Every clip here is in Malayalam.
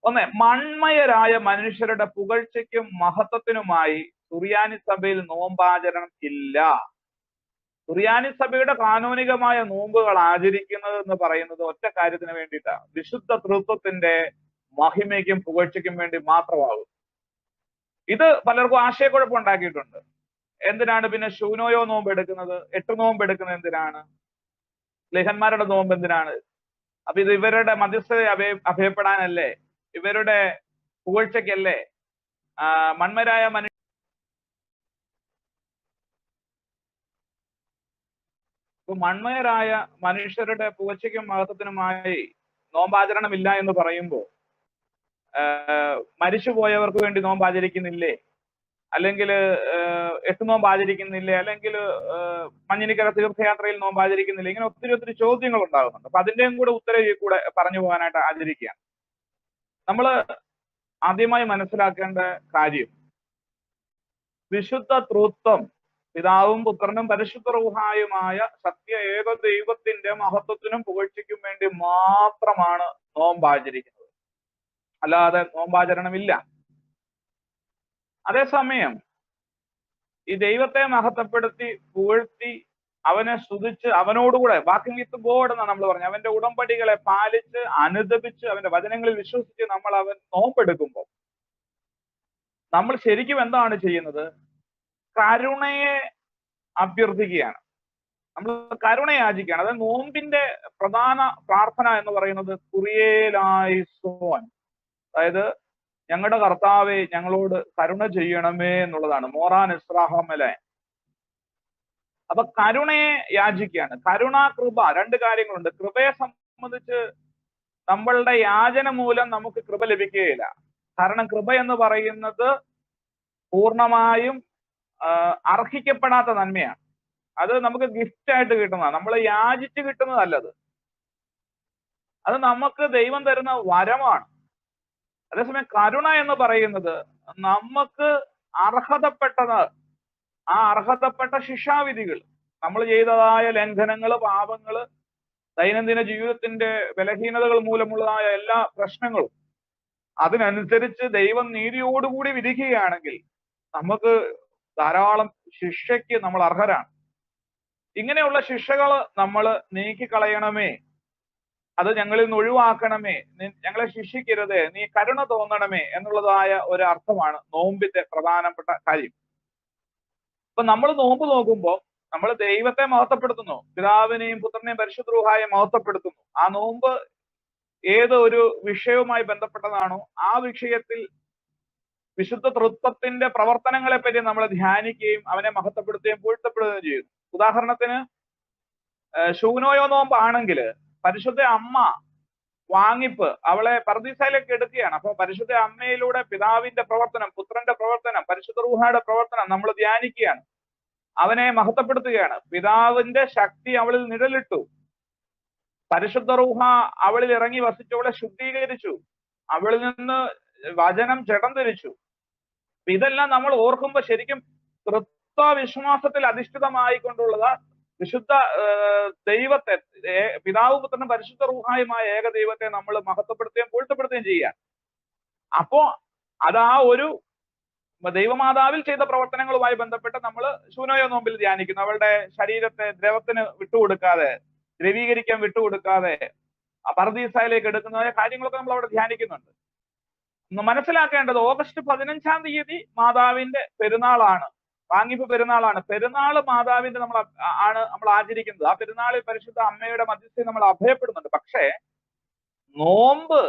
ഒന്ന്, മൺമയരായ മനുഷ്യരുടെ പുകഴ്ചയ്ക്കും മഹത്വത്തിനുമായി സുറിയാനി സഭയിൽ നോമ്പാചരണം ഇല്ല. സുറിയാനി സഭയുടെ കാനോനികമായ നോമ്പുകൾ ആചരിക്കുന്നത് എന്ന് പറയുന്നത് ഒറ്റ കാര്യത്തിന് വേണ്ടിയിട്ടാണ്, വിശുദ്ധ തൃത്വത്തിന്റെ മഹിമയ്ക്കും പുകഴ്ചയ്ക്കും വേണ്ടി മാത്രമാകും. ഇത് പലർക്കും ആശയക്കുഴപ്പം ഉണ്ടാക്കിയിട്ടുണ്ട്. എന്തിനാണ് പിന്നെ ശൂനോയോ നോമ്പ് എടുക്കുന്നത്, 8 നോമ്പ് എടുക്കുന്നത് എന്തിനാണ്, ലേഖന്മാരുടെ നോമ്പ് എന്തിനാണ്? അപ്പൊ ഇത് ഇവരുടെ മധ്യസ്ഥതയെ അഭയപ്പെടാനല്ലേ, ഇവരുടെ പുകഴ്ചയ്ക്കല്ലേ? മൺമരായ മൺമയരായ മനുഷ്യരുടെ പുകഴ്ചയ്ക്കും മഹത്വത്തിനുമായി നോമ്പാചരണമില്ല എന്ന് പറയുമ്പോൾ മരിച്ചുപോയവർക്ക് വേണ്ടി നോമ്പ് ആചരിക്കുന്നില്ലേ, അല്ലെങ്കിൽ 8 നോമ്പ് ആചരിക്കുന്നില്ലേ, അല്ലെങ്കിൽ മഞ്ഞിനിക്കര തീർത്ഥയാത്രയിൽ നോമ്പ് ആചരിക്കുന്നില്ലേ? ഇങ്ങനെ ഒത്തിരി ചോദ്യങ്ങൾ ഉണ്ടാകുന്നുണ്ട്. അപ്പൊ അതിന്റെയും കൂടെ ഉത്തരവ് കൂടെ പറഞ്ഞു പോകാനായിട്ട് ആചരിക്കുകയാണ്. നമ്മൾ ആദ്യമായി മനസ്സിലാക്കേണ്ട കാര്യം, വിശുദ്ധ തൃത്വം പിതാവും പുത്രനും പരിശുദ്ധ റൂഹായുമായ സത്യ ഏക ദൈവത്തിന്റെ മഹത്വത്തിനും പുകഴ്ചയ്ക്കും വേണ്ടി മാത്രമാണ് നോമ്പാചരിക്കുന്നത്, അല്ലാതെ നോമ്പാചരണമില്ല. അതേസമയം ഈ ദൈവത്തെ മഹത്വപ്പെടുത്തി പുകഴ്ത്തി അവനെ സ്തുതിച്ച് അവനോടുകൂടെ വാക്കിംഗ് വിത്ത് ഗോഡ് എന്നാണ് നമ്മൾ പറഞ്ഞത്, അവന്റെ ഉടമ്പടികളെ പാലിച്ച് അനുദപിച്ച് അവന്റെ വചനങ്ങളിൽ വിശ്വസിച്ച് നമ്മൾ അവൻ നോമ്പെടുക്കുമ്പോൾ നമ്മൾ ശരിക്കും എന്താണ് ചെയ്യുന്നത്? കരുണയെ അഭ്യർത്ഥിക്കുകയാണ്, നമ്മൾ കരുണ യാചിക്കുകയാണ്. അതായത് നോമ്പിന്റെ പ്രധാന പ്രാർത്ഥന എന്ന് പറയുന്നത് കുറിയേലായിസോൻ, അതായത് ഞങ്ങളുടെ കർത്താവെ ഞങ്ങളോട് കരുണ ചെയ്യണമേ എന്നുള്ളതാണ്. മോറാൻ ഇസ്രാഹമലെ. അപ്പൊ കരുണയെ യാചിക്കുകയാണ്. കരുണ, കൃപ, 2 കാര്യങ്ങളുണ്ട്. കൃപയെ സംബന്ധിച്ച് നമ്മളുടെ യാചന മൂലം നമുക്ക് കൃപ ലഭിക്കുകയില്ല. കാരണം കൃപ എന്ന് പറയുന്നത് പൂർണ്ണമായും അർഹിക്കപ്പെടാത്ത നന്മയാണ്. അത് നമുക്ക് ഗിഫ്റ്റ് ആയിട്ട് കിട്ടുന്നതാണ്, നമ്മൾ യാചിച്ച് കിട്ടുന്നതല്ലത്. അത് നമുക്ക് ദൈവം തരുന്ന വരമാണ്. അതേസമയം കരുണ എന്ന് പറയുന്നത് നമുക്ക് അർഹതപ്പെട്ടത്, ആ അർഹതപ്പെട്ട ശിക്ഷാവിധികൾ, നമ്മൾ ചെയ്തതായ ലംഘനങ്ങൾ, പാപങ്ങൾ, ദൈനംദിന ജീവിതത്തിന്റെ ബലഹീനതകൾ മൂലമുള്ളതായ എല്ലാ പ്രശ്നങ്ങളും അതിനനുസരിച്ച് ദൈവം നീതിയോടുകൂടി വിധിക്കുകയാണെങ്കിൽ നമുക്ക് ധാരാളം ശിക്ഷയ്ക്ക് നമ്മൾ അർഹരാണ്. ഇങ്ങനെയുള്ള ശിക്ഷകൾ നമ്മൾ നീക്കിക്കളയണമേ, അത് ഞങ്ങളിൽ നിന്ന് ഒഴിവാക്കണമേ, ഞങ്ങളെ ശിക്ഷിക്കരുതേ, നീ കരുണ തോന്നണമേ എന്നുള്ളതായ ഒരു അർത്ഥമാണ് നോമ്പിന്റെ പ്രധാനപ്പെട്ട കാര്യം. അപ്പൊ നമ്മൾ നോമ്പ് നോക്കുമ്പോൾ നമ്മൾ ദൈവത്തെ മഹത്വപ്പെടുത്തുന്നു, പിതാവിനെയും പുത്രനെയും പരിശുദ്ധ റൂഹായെയും മഹത്വപ്പെടുത്തുന്നു. ആ നോമ്പ് ഏത് ഒരു വിഷയവുമായി ബന്ധപ്പെട്ടതാണോ ആ വിഷയത്തിൽ വിശുദ്ധ തൃത്വത്തിന്റെ പ്രവർത്തനങ്ങളെ പറ്റി നമ്മൾ ധ്യാനിക്കുകയും അവനെ മഹത്വപ്പെടുത്തുകയും പൂഴ്ത്തപ്പെടുകയും ചെയ്യുന്നു. ഉദാഹരണത്തിന് ശൂനോയോ നോമ്പ് ആണെങ്കിൽ പരിശുദ്ധ അമ്മ വാങ്ങിപ്പ് അവളെ പർദീസയിലേക്ക് എടുക്കുകയാണ്. അപ്പൊ പരിശുദ്ധ അമ്മയിലൂടെ പിതാവിന്റെ പ്രവർത്തനം, പുത്രന്റെ പ്രവർത്തനം, പരിശുദ്ധ റൂഹായുടെ പ്രവർത്തനം നമ്മൾ ധ്യാനിക്കുകയാണ്, അവനെ മഹത്വപ്പെടുത്തുകയാണ്. പിതാവിന്റെ ശക്തി അവളിൽ നിഴലിട്ടു, പരിശുദ്ധ റൂഹ അവളിൽ ഇറങ്ങി വസിച്ചവളെ ശുദ്ധീകരിച്ചു, അവളിൽ നിന്ന് വചനം ജഡം ധരിച്ചു. ഇതെല്ലാം നമ്മൾ ഓർക്കുമ്പോൾ ശരിക്കും തൃത്വവിശ്വാസത്തിൽ അധിഷ്ഠിതമായിക്കൊണ്ടുള്ളത് വിശുദ്ധ ദൈവത്തെ, പിതാവ് പുത്രനും പരിശുദ്ധ റൂഹായുമായ ഏക ദൈവത്തെ നമ്മൾ മഹത്വപ്പെടുത്തുകയും പൂഴ്ത്തപ്പെടുത്തുകയും ചെയ്യുക. അപ്പോ അത് ആ ഒരു ദൈവമാതാവിൽ ചെയ്ത പ്രവർത്തനങ്ങളുമായി ബന്ധപ്പെട്ട് നമ്മൾ ശൂനോയോ നോമ്പിൽ ധ്യാനിക്കുന്നു. അവളുടെ ശരീരത്തെ ദ്രവത്തിന് വിട്ടുകൊടുക്കാതെ, ദ്രവീകരിക്കാൻ വിട്ടുകൊടുക്കാതെ പർദീസയിലേക്ക് എടുക്കുന്നതായ കാര്യങ്ങളൊക്കെ നമ്മൾ അവിടെ ധ്യാനിക്കുന്നുണ്ട്. മനസ്സിലാക്കേണ്ടത് ഓഗസ്റ്റ് 15-ാം തീയതി മാതാവിന്റെ പെരുന്നാളാണ്, വാങ്ങിപ്പ് പെരുന്നാളാണ്. പെരുന്നാള് മാതാവിന്റെ നമ്മൾ ആചരിക്കുന്നത്. ആ പെരുന്നാളിൽ പരിശുദ്ധ അമ്മയുടെ മധ്യസ്ഥയിൽ നമ്മൾ അഭയപ്പെടുന്നുണ്ട്. പക്ഷേ നോമ്പ്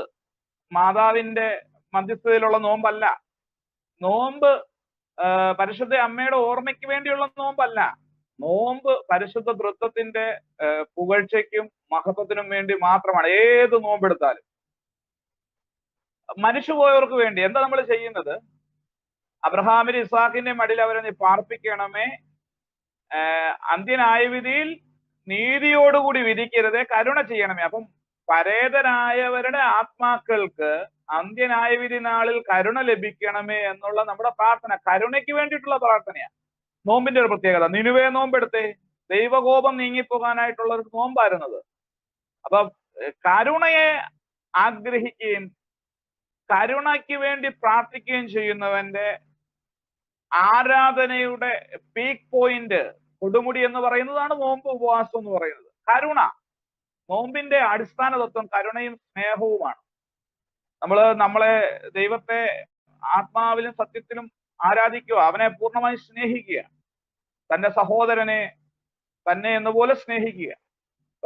മാതാവിന്റെ മധ്യസ്ഥതയിലുള്ള നോമ്പല്ല, നോമ്പ് പരിശുദ്ധ അമ്മയുടെ ഓർമ്മയ്ക്ക് വേണ്ടിയുള്ള നോമ്പല്ല, നോമ്പ് പരിശുദ്ധ തൃത്വത്തിന്റെ പുകഴ്ചയ്ക്കും മഹത്വത്തിനും വേണ്ടി മാത്രമാണ്. ഏത് നോമ്പെടുത്താലും മരിച്ചുപോയവർക്ക് വേണ്ടി എന്താ നമ്മൾ ചെയ്യുന്നത്? അബ്രഹാമിന്റെ ഇസ്ഹാക്കിന്റെ മടിയിൽ അവരെ നീ പാർപ്പിക്കണമേ, അന്ത്യന്യായവിധിയിൽ നീതിയോടുകൂടി വിധിക്കരുതേ, കരുണ ചെയ്യണമേ. അപ്പം പരേതരായവരുടെ ആത്മാക്കൾക്ക് അന്ത്യന്യായവിധി നാളിൽ കരുണ ലഭിക്കണമേ എന്നുള്ള നമ്മുടെ പ്രാർത്ഥന, കരുണയ്ക്ക് വേണ്ടിയിട്ടുള്ള പ്രാർത്ഥനയാണ് നോമ്പിന്റെ ഒരു പ്രത്യേകത. നിനുവേ നോമ്പെടുത്തേ, ദൈവകോപം നീങ്ങിപ്പോകാനായിട്ടുള്ള ഒരു നോമ്പായിരുന്നത്. അപ്പൊ കരുണയെ ആഗ്രഹിക്കുകയും കരുണയ്ക്ക് വേണ്ടി പ്രാർത്ഥിക്കുകയും ചെയ്യുന്നവന്റെ ആരാധനയുടെ പീക്ക് പോയിന്റ്, കൊടുമുടി എന്ന് പറയുന്നതാണ് നോമ്പ് ഉപവാസം എന്ന് പറയുന്നത്. കരുണ, നോമ്പിന്റെ അടിസ്ഥാന തത്വം കരുണയും സ്നേഹവുമാണ്. നമ്മളെ ദൈവത്തെ ആത്മാവിലും സത്യത്തിലും ആരാധിക്കുക, അവനെ പൂർണ്ണമായി സ്നേഹിക്കുക, തന്റെ സഹോദരനെ തന്നെ എന്നപോലെ സ്നേഹിക്കുക.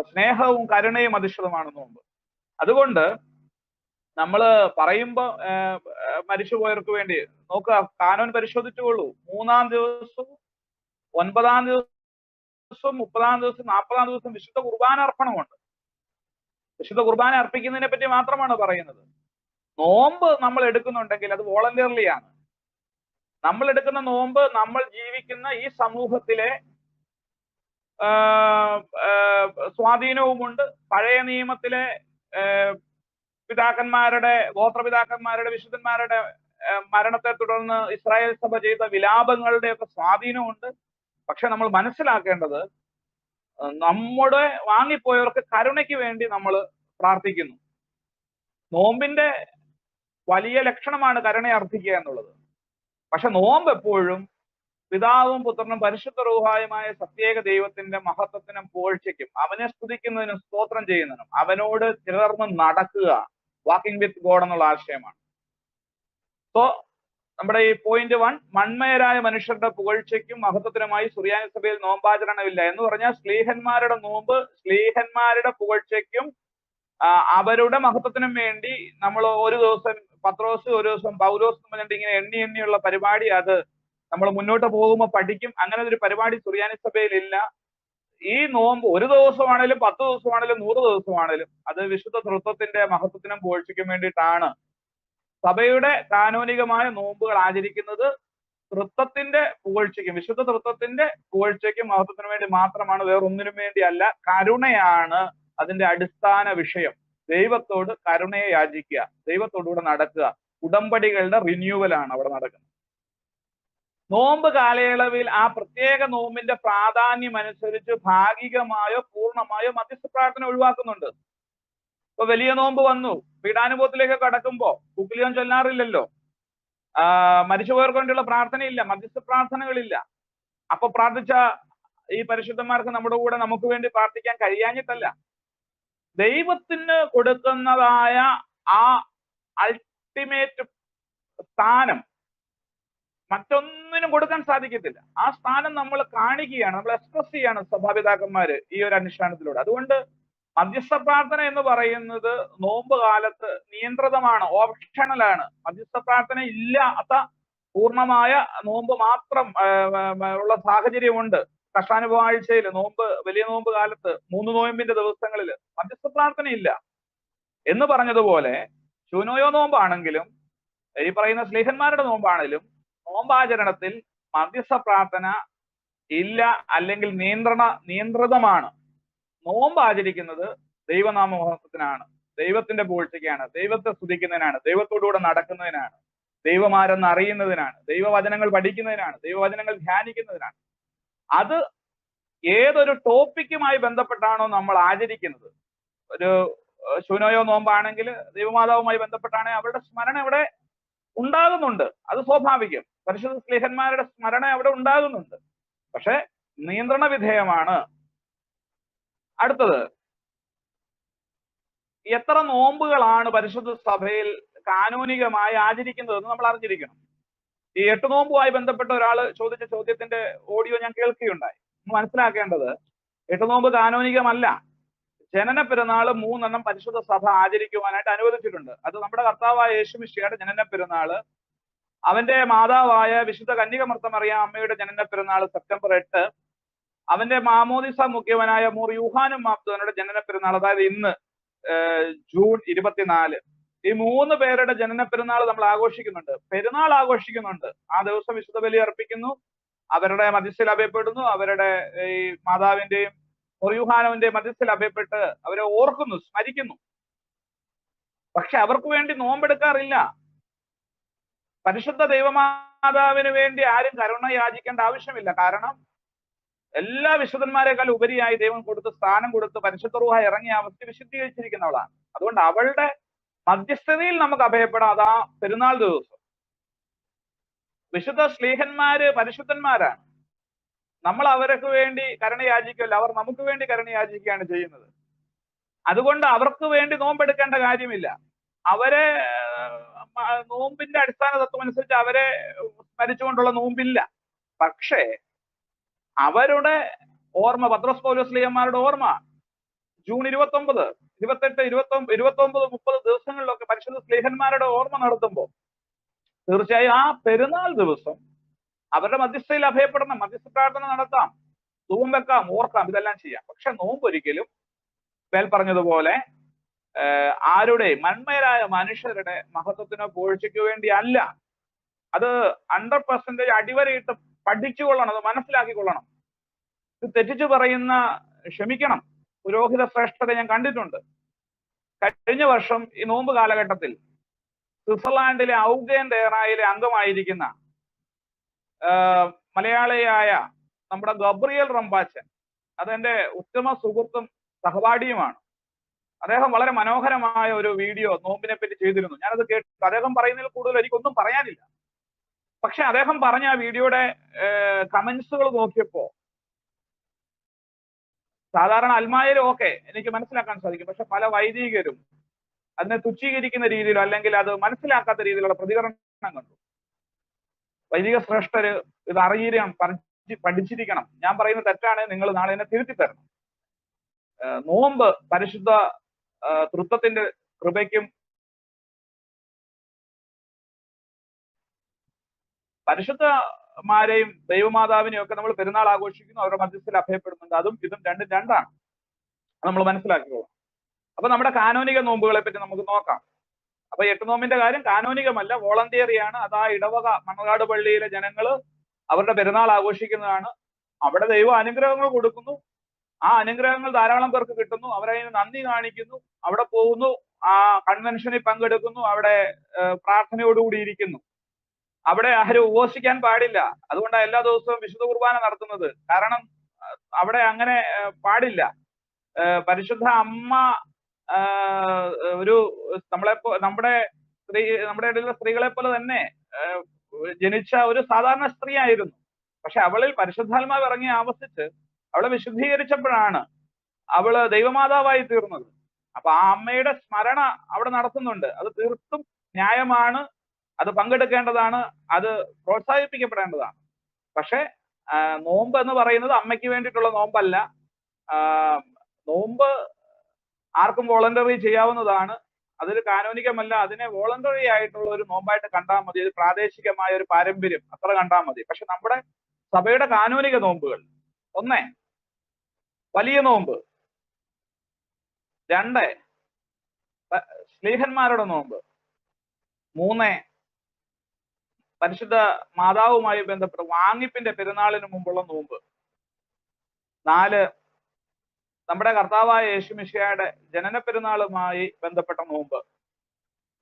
സ്നേഹവും കരുണയും അധിഷ്ഠിതമാണ് നോമ്പ്. അതുകൊണ്ട് നമ്മൾ പറയുമ്പോ മരിച്ചുപോയവർക്ക് വേണ്ടി നോക്കുക, കാനോൻ പരിശോധിച്ചുകൊള്ളൂ. 3-ാം ദിവസവും 9-ാം ദിവസവും 30-ാം ദിവസം 40-ാം ദിവസം വിശുദ്ധ കുർബാന അർപ്പണമുണ്ട്. വിശുദ്ധ കുർബാന അർപ്പിക്കുന്നതിനെ പറ്റി മാത്രമാണ് പറയുന്നത്. നോമ്പ് നമ്മൾ എടുക്കുന്നുണ്ടെങ്കിൽ അത് വോളണ്ടിയർലി ആണ്. നമ്മൾ എടുക്കുന്ന നോമ്പ് നമ്മൾ ജീവിക്കുന്ന ഈ സമൂഹത്തിലെ സ്വാധീനവുമുണ്ട്. പഴയ നിയമത്തിലെ പിതാക്കന്മാരുടെ, ഗോത്രപിതാക്കന്മാരുടെ, വിശുദ്ധന്മാരുടെ മരണത്തെ തുടർന്ന് ഇസ്രായേൽ സഭ ചെയ്ത വിലാപങ്ങളുടെ ഒക്കെ സ്വാധീനമുണ്ട്. പക്ഷെ നമ്മൾ മനസ്സിലാക്കേണ്ടത്, നമ്മുടെ വാങ്ങിപ്പോയവർക്ക് കരുണയ്ക്ക് വേണ്ടി നമ്മൾ പ്രാർത്ഥിക്കുന്നു. നോമ്പിന്റെ വലിയ ലക്ഷണമാണ് കരുണ അർത്ഥിക്കുക എന്നുള്ളത്. പക്ഷെ നോമ്പ് എപ്പോഴും പിതാവും പുത്രനും പരിശുദ്ധ റൂഹായുമായ സത്യേക ദൈവത്തിന്റെ മഹത്വത്തിനും പുകഴ്ചയ്ക്കും അവനെ സ്തുതിക്കുന്നതിനും സ്തോത്രം ചെയ്യുന്നതിനും അവനോട് ചേർന്ന് നടക്കുക, വാക്കിംഗ് വിത്ത് ഗോഡ് എന്നുള്ള ആശയമാണ്. സോ നമ്മുടെ ഈ പോയിന്റ് 1, മൺമയരായ മനുഷ്യരുടെ പുകഴ്ചയ്ക്കും മഹത്വത്തിനുമായി സുറിയാനി സഭയിൽ നോമ്പാചരണമില്ല എന്ന് പറഞ്ഞാൽ ശ്ലീഹന്മാരുടെ നോമ്പ് ശ്ലീഹന്മാരുടെ പുകഴ്ചയ്ക്കും അവരുടെ മഹത്വത്തിനും വേണ്ടി നമ്മൾ ഒരു ദിവസം പത്രോസ്, ഒരു ദിവസം പൗലോസ് എന്ന് പറഞ്ഞിട്ട് ഇങ്ങനെ എണ്ണിയുള്ള പരിപാടി, അത് നമ്മൾ മുന്നോട്ട് പോകുമ്പോൾ പഠിക്കും. അങ്ങനെ ഒരു പരിപാടി സുറിയാനി സഭയിൽ ഇല്ല. ഈ നോമ്പ് ഒരു ദിവസമാണേലും 10 ദിവസമാണേലും 100 ദിവസമാണേലും അത് വിശുദ്ധ തൃത്വത്തിന്റെ മഹത്വത്തിനും പുകഴ്ചയ്ക്കും വേണ്ടിയിട്ടാണ് സഭയുടെ കാനോനികമായ നോമ്പുകൾ ആചരിക്കുന്നത്. തൃത്വത്തിന്റെ പുകഴ്ചയ്ക്കും വിശുദ്ധ തൃത്വത്തിന്റെ പുകഴ്ചയ്ക്കും മഹത്വത്തിനും വേണ്ടി മാത്രമാണ്, വേറൊന്നിനും വേണ്ടി അല്ല. കരുണയാണ് അതിന്റെ അടിസ്ഥാന വിഷയം. ദൈവത്തോട് കരുണയെ യാചിക്കുക, ദൈവത്തോടുകൂടെ നടക്കുക. ഉടമ്പടികളുടെ റിന്യൂവലാണ് അവിടെ നടക്കുന്നത്. നോമ്പ് കാലയളവിൽ ആ പ്രത്യേക നോമ്പിന്റെ പ്രാധാന്യം അനുസരിച്ച് ഭാഗികമായോ പൂർണ്ണമായോ മധ്യസ്ഥ പ്രാർത്ഥന ഒഴിവാക്കുന്നുണ്ട്. ഇപ്പൊ വലിയ നോമ്പ് വന്നു, പീഡാനുഭവത്തിലേക്ക് കടക്കുമ്പോ കുക്കിലിയോൻ ചൊല്ലാറില്ലല്ലോ, മരിച്ചുപോയവർക്ക് വേണ്ടിയുള്ള പ്രാർത്ഥനയില്ല, മധ്യസ്ഥ പ്രാർത്ഥനകളില്ല. അപ്പൊ പ്രാർത്ഥിച്ച ഈ പരിശുദ്ധന്മാർക്ക് നമ്മുടെ കൂടെ നമുക്ക് വേണ്ടി പ്രാർത്ഥിക്കാൻ കഴിയാഞ്ഞിട്ടല്ല, ദൈവത്തിന് കൊടുക്കുന്നതായ ആ അൾട്ടിമേറ്റ് സ്ഥാനം മറ്റൊന്നിനും കൊടുക്കാൻ സാധിക്കത്തില്ല. ആ സ്ഥാനം നമ്മൾ കാണിക്കുകയാണ്, നമ്മൾ എക്സ്പ്രസ് ചെയ്യാണ് സഭാപിതാക്കന്മാര് ഈ ഒരു അനുഷ്ഠാനത്തിലൂടെ. അതുകൊണ്ട് മധ്യസ്ഥ പ്രാർത്ഥന എന്ന് പറയുന്നത് നോമ്പ് കാലത്ത് നിയന്ത്രിതമാണ്, ഓപ്ഷണലാണ്. മധ്യസ്ഥ പ്രാർത്ഥന ഇല്ലാത്ത പൂർണ്ണമായ നോമ്പ് മാത്രം ഉള്ള സാഹചര്യമുണ്ട്. കർഷാനുഭവ ആഴ്ചയിൽ നോമ്പ്, വലിയ നോമ്പ് കാലത്ത് 3 നോയമ്പിന്റെ ദിവസങ്ങളിൽ മധ്യസ്ഥ പ്രാർത്ഥന ഇല്ല എന്ന് പറഞ്ഞതുപോലെ ശൂനോയോ നോമ്പാണെങ്കിലും ഈ പറയുന്ന സ്ലീഹന്മാരുടെ നോമ്പാണെങ്കിലും നോമ്പാചരണത്തിൽ മധ്യസ്ഥ പ്രാർത്ഥന ഇല്ല, അല്ലെങ്കിൽ നിയന്ത്രിതമാണ്. നോമ്പ് ആചരിക്കുന്നത് ദൈവനാമമഹത്വത്തിനാണ്, ദൈവത്തിന്റെ പുകഴ്ചയ്ക്കാണ്, ദൈവത്തെ സ്തുതിക്കുന്നതിനാണ്, ദൈവത്തോടുകൂടെ നടക്കുന്നതിനാണ്, ദൈവമാരെന്ന് അറിയുന്നതിനാണ്, ദൈവവചനങ്ങൾ പഠിക്കുന്നതിനാണ്, ദൈവവചനങ്ങൾ ധ്യാനിക്കുന്നതിനാണ്. അത് ഏതൊരു ടോപ്പിക്കുമായി ബന്ധപ്പെട്ടാണോ നമ്മൾ ആചരിക്കുന്നത്, ഒരു ശൂനോയോ നോമ്പാണെങ്കിൽ ദൈവമാതാവുമായി ബന്ധപ്പെട്ടാണെങ്കിൽ അവരുടെ സ്മരണ അവിടെ ഉണ്ടാകുന്നുണ്ട്, അത് സ്വാഭാവികം. പരിശുദ്ധ സ്ലീഹന്മാരുടെ സ്മരണ അവിടെ ഉണ്ടാകുന്നുണ്ട്, പക്ഷെ നിയന്ത്രണ വിധേയമാണ്. അടുത്തത്, എത്ര നോമ്പുകളാണ് പരിശുദ്ധ സഭയിൽ കാനോനികമായി ആചരിക്കുന്നതെന്ന് നമ്മൾ അറിഞ്ഞിരിക്കണം. ഈ 8 നോമ്പുമായി ബന്ധപ്പെട്ട ഒരാൾ ചോദിച്ച ചോദ്യത്തിന്റെ ഓഡിയോ ഞാൻ കേൾക്കുകയുണ്ടായി. മനസ്സിലാക്കേണ്ടത്, 8 നോമ്പ് കാനോനികമല്ല. ജനന പെരുന്നാള് 3 എണ്ണം പരിശുദ്ധ സഭ ആചരിക്കുവാനായിട്ട് അനുവദിച്ചിട്ടുണ്ട്. അത് നമ്മുടെ കർത്താവായ യേശുമിശിഹായുടെ ജനന പെരുന്നാള്, അവന്റെ മാതാവായ വിശുദ്ധ കന്യകമർത്തമറിയ അമ്മയുടെ ജനന പെരുന്നാള് സെപ്റ്റംബർ 8, അവന്റെ മാമോദിസ മുഖ്യവനായ മോർ യൂഹാനും മാപ്തോനയുടെ ജനന പെരുന്നാൾ, അതായത് ഇന്ന് ജൂൺ 24. ഈ 3 പേരുടെ ജനന പെരുന്നാൾ നമ്മൾ ആഘോഷിക്കുന്നുണ്ട്, പെരുന്നാൾ ആഘോഷിക്കുന്നുണ്ട്. ആ ദിവസം വിശുദ്ധ ബലി അർപ്പിക്കുന്നു, അവരുടെ മധ്യസ്ഥയിൽ അഭയപ്പെടുന്നു, അവരുടെ ഈ മാതാവിന്റെയും യൂഹാനോവിന്റെ മധ്യസ്ഥയിൽ അഭയപ്പെട്ട് അവരെ ഓർക്കുന്നു, സ്മരിക്കുന്നു. പക്ഷെ അവർക്ക് വേണ്ടി നോമ്പെടുക്കാറില്ല. പരിശുദ്ധ ദൈവമാതാവിന് വേണ്ടി ആരും കരുണ യാചിക്കേണ്ട ആവശ്യമില്ല. കാരണം എല്ലാ വിശുദ്ധന്മാരെക്കാൾ ഉപരിയായി ദൈവം കൊടുത്ത് സ്ഥാനം കൊടുത്ത് പരിശുദ്ധ റൂഹ ഇറങ്ങിയ അവസ്ഥ വിശുദ്ധീകരിച്ചിരിക്കുന്നവളാണ്. അതുകൊണ്ട് അവളുടെ മധ്യസ്ഥതയിൽ നമുക്ക് അഭയപ്പെടാം. അതാ പെരുന്നാൾ ദിവസം. വിശുദ്ധ ശ്ലീഹന്മാര് പരിശുദ്ധന്മാരാണ്. നമ്മൾ അവർക്ക് വേണ്ടി കരുണ യാചിക്കല്ല, അവർ നമുക്ക് വേണ്ടി കരുണ യാചിക്കുകയാണ് ചെയ്യുന്നത്. അതുകൊണ്ട് അവർക്ക് വേണ്ടി നോമ്പെടുക്കേണ്ട കാര്യമില്ല. അവരെ നോമ്പിന്റെ അടിസ്ഥാന തത്വം അനുസരിച്ച് അവരെ സ്മരിച്ചുകൊണ്ടുള്ള നോമ്പില്ല. പക്ഷേ അവരുടെ ഓർമ്മ, പത്രോസ് പൗലോസ് ശ്ലീഹന്മാരുടെ ഓർമ്മ ജൂൺ 29, 28, 29, 30 ദിവസങ്ങളിലൊക്കെ പരിശുദ്ധ ശ്ലീഹന്മാരുടെ ഓർമ്മ നടത്തുമ്പോൾ തീർച്ചയായും ആ പെരുന്നാൾ ദിവസം അവരുടെ മധ്യസ്ഥയിൽ അഭയപ്പെടണം, മധ്യസ്ഥ പ്രാർത്ഥന നടത്താം, ധൂപം വെക്കാം, ഓർക്കാം, ഇതെല്ലാം ചെയ്യാം. പക്ഷെ നോമ്പ് ഒരിക്കലും മേൽ പറഞ്ഞതുപോലെ ആരുടെ മന്മയരായ മനുഷ്യരുടെ മഹത്വത്തിനോ പൂഴ്ചയ്ക്കോ വേണ്ടി അല്ല. അത് 100% അടിവരയിട്ട് പഠിച്ചുകൊള്ളണം, അത് മനസ്സിലാക്കിക്കൊള്ളണം. ഇത് തെറ്റിച്ചു പറയുന്ന ക്ഷമിക്കണം പുരോഹിത ശ്രേഷ്ഠത ഞാൻ കണ്ടിട്ടുണ്ട്. കഴിഞ്ഞ വർഷം ഈ നോമ്പ് കാലഘട്ടത്തിൽ സ്വിറ്റ്സർലാൻഡിലെ ഔഗേൻ തേറായിലെ അംഗമായിരിക്കുന്ന മലയാളിയായ നമ്മുടെ ഗബ്രിയേൽ റമ്പാച്ചൻ, അതെന്റെ ഉത്തമ സുഹൃത്തും സഹപാഠിയുമാണ്. അദ്ദേഹം വളരെ മനോഹരമായ ഒരു വീഡിയോ നോമ്പിനെ പറ്റി ചെയ്തിരുന്നു. ഞാനത് കേട്ടു. അദ്ദേഹം പറയുന്നതിൽ കൂടുതൽ എനിക്കൊന്നും പറയാനില്ല. പക്ഷെ അദ്ദേഹം പറഞ്ഞ ആ വീഡിയോയുടെ കമന്റ്സുകൾ നോക്കിയപ്പോ സാധാരണ അൽമായരും ഒക്കെ എനിക്ക് മനസ്സിലാക്കാൻ സാധിക്കും. പക്ഷെ പല വൈദികരും അതിനെ തുച്ഛീകരിക്കുന്ന രീതിയിലോ അല്ലെങ്കിൽ അത് മനസ്സിലാക്കാത്ത രീതിയിലുള്ള പ്രതികരണം കണ്ടു. വൈദിക ശ്രേഷ്ഠര് ഇത് അറിയണം, പഠിച്ചിരിക്കണം. ഞാൻ പറയുന്നത് തെറ്റാണ്, നിങ്ങൾ നാളെ എന്നെ തിരുത്തി തരണം. നോമ്പ് പരിശുദ്ധ തൃത്വത്തിന്റെ കൃപയ്ക്കും പരിശുദ്ധമാരെയും ദൈവമാതാവിനെയും ഒക്കെ നമ്മൾ പെരുന്നാൾ ആഘോഷിക്കുന്നു, അവരുടെ മധ്യസ്ഥയിൽ അഭയപ്പെടുന്നുണ്ട്. അതും ഇതും രണ്ടും രണ്ടാണ്, നമ്മൾ മനസ്സിലാക്കിക്കോളാം. അപ്പൊ നമ്മുടെ കാനോനിക നോമ്പുകളെ പറ്റി നമുക്ക് നോക്കാം. അപ്പൊ 8 നോമ്പിന്റെ കാര്യം കാനോനികമല്ല, വോളണ്ടിയറിയാണ്. അത് ആ ഇടവക മണർകാട് പള്ളിയിലെ ജനങ്ങള് അവരുടെ പെരുന്നാൾ ആഘോഷിക്കുന്നതാണ്. അവിടെ ദൈവം അനുഗ്രഹങ്ങൾ കൊടുക്കുന്നു, ആ അനുഗ്രഹങ്ങൾ ധാരാളം പേർക്ക് കിട്ടുന്നു, അവരതിന് നന്ദി കാണിക്കുന്നു, അവിടെ പോകുന്നു, ആ കൺവെൻഷനിൽ പങ്കെടുക്കുന്നു, അവിടെ പ്രാർത്ഥനയോടുകൂടി ഇരിക്കുന്നു. അവിടെ ആരും ഉപവസിക്കാൻ പാടില്ല. അതുകൊണ്ടാണ് എല്ലാ ദിവസവും വിശുദ്ധ കുർബാന നടത്തുന്നത്. കാരണം അവിടെ അങ്ങനെ പാടില്ല. പരിശുദ്ധ അമ്മ ഒരു നമ്മുടെ ഇടയിലുള്ള സ്ത്രീകളെ പോലെ തന്നെ ജനിച്ച ഒരു സാധാരണ സ്ത്രീ ആയിരുന്നു. പക്ഷെ അവളിൽ പരിശുദ്ധാത്മാവ് ഇറങ്ങി ആവസിച്ച് അവളെ വിശുദ്ധീകരിച്ചപ്പോഴാണ് അവള് ദൈവമാതാവായി തീർന്നത്. അപ്പൊ ആ അമ്മയുടെ സ്മരണ അവിടെ നടത്തുന്നുണ്ട്. അത് തീർത്തും ന്യായമാണ്, അത് പങ്കെടുക്കേണ്ടതാണ്, അത് പ്രോത്സാഹിപ്പിക്കപ്പെടേണ്ടതാണ്. പക്ഷെ നോമ്പ് എന്ന് പറയുന്നത് അമ്മയ്ക്ക് വേണ്ടിയിട്ടുള്ള നോമ്പല്ല. നോമ്പ് ആർക്കും വോളണ്ടറി ചെയ്യാവുന്നതാണ്. അതൊരു കാനോനികമല്ല, അതിനെ വോളണ്ടറി ആയിട്ടുള്ള ഒരു നോമ്പായിട്ട് കണ്ടാൽ മതി. ഒരു പ്രാദേശികമായ ഒരു പാരമ്പര്യം, അത്ര കണ്ടാൽ മതി. പക്ഷെ നമ്മുടെ സഭയുടെ കാനോനിക നോമ്പുകൾ: 1 വലിയ നോമ്പ്, 2 ശ്ലീഹന്മാരുടെ നോമ്പ്, 3 പരിശുദ്ധ മാതാവുമായി ബന്ധപ്പെട്ട വാങ്ങിപ്പിന്റെ പെരുന്നാളിന് മുമ്പുള്ള നോമ്പ്, 4 നമ്മുടെ കർത്താവായ യേശുമിശിഹായുടെ ജനന പെരുന്നാളുമായി ബന്ധപ്പെട്ട നോമ്പ്,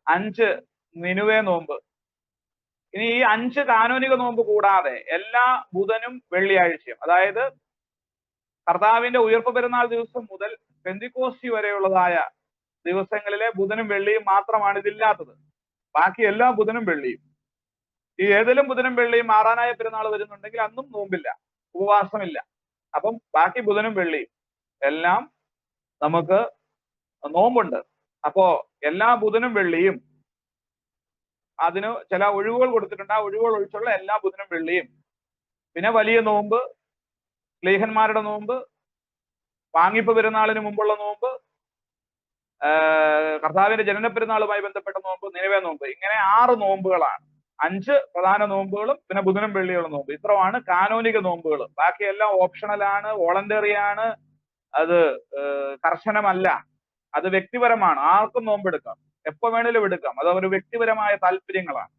5 നിനുവേ നോമ്പ്. ഇനി ഈ 5 കാനോനിക നോമ്പ് കൂടാതെ എല്ലാ ബുധനും വെള്ളിയാഴ്ചയും, അതായത് കർത്താവിന്റെ ഉയർപ്പ് പെരുന്നാൾ ദിവസം മുതൽ പെന്തിക്കോസ്തി വരെയുള്ളതായ ദിവസങ്ങളിലെ ബുധനും വെള്ളിയും മാത്രമാണ് ഇതില്ലാത്തത്. ബാക്കി എല്ലാ ബുധനും വെള്ളിയും. ഈ ഏതെങ്കിലും ബുധനും വെള്ളിയും മാറാനായ പെരുന്നാൾ വരുന്നുണ്ടെങ്കിൽ അന്നും നോമ്പില്ല, ഉപവാസമില്ല. അപ്പം ബാക്കി ബുധനും വെള്ളിയും എല്ലാം നമുക്ക് നോമ്പുണ്ട്. അപ്പോ എല്ലാ ബുധനും വെള്ളിയും അതിന് ചില ഒഴിവുകൾ കൊടുത്തിട്ടുണ്ട്. ആ ഒഴിവുകൾ ഒഴിച്ചുള്ള എല്ലാ ബുധനും വെള്ളിയും, പിന്നെ വലിയ നോമ്പ്, ശ്ലീഹന്മാരുടെ നോമ്പ്, വാങ്ങിപ്പ് പെരുന്നാളിന് മുമ്പുള്ള നോമ്പ്, കർത്താവിന്റെ ജനന പെരുന്നാളുമായി ബന്ധപ്പെട്ട നോമ്പ്, നിലവേ നോമ്പ്. ഇങ്ങനെ 6 നോമ്പുകളാണ്. 5 പ്രധാന നോമ്പുകളും പിന്നെ ബുധനും വെള്ളിയുള്ള നോമ്പ്. ഇത്രമാണ് കാനോനിക നോമ്പുകൾ. ബാക്കിയെല്ലാം ഓപ്ഷണലാണ്, വോളണ്ടറിയാണ്, അത് കർശനമല്ല, അത് വ്യക്തിപരമാണ്. ആർക്കും നോമ്പെടുക്കാം, എപ്പോ വേണേലും എടുക്കാം. അത് ഒരു വ്യക്തിപരമായ താല്പര്യങ്ങളാണ്.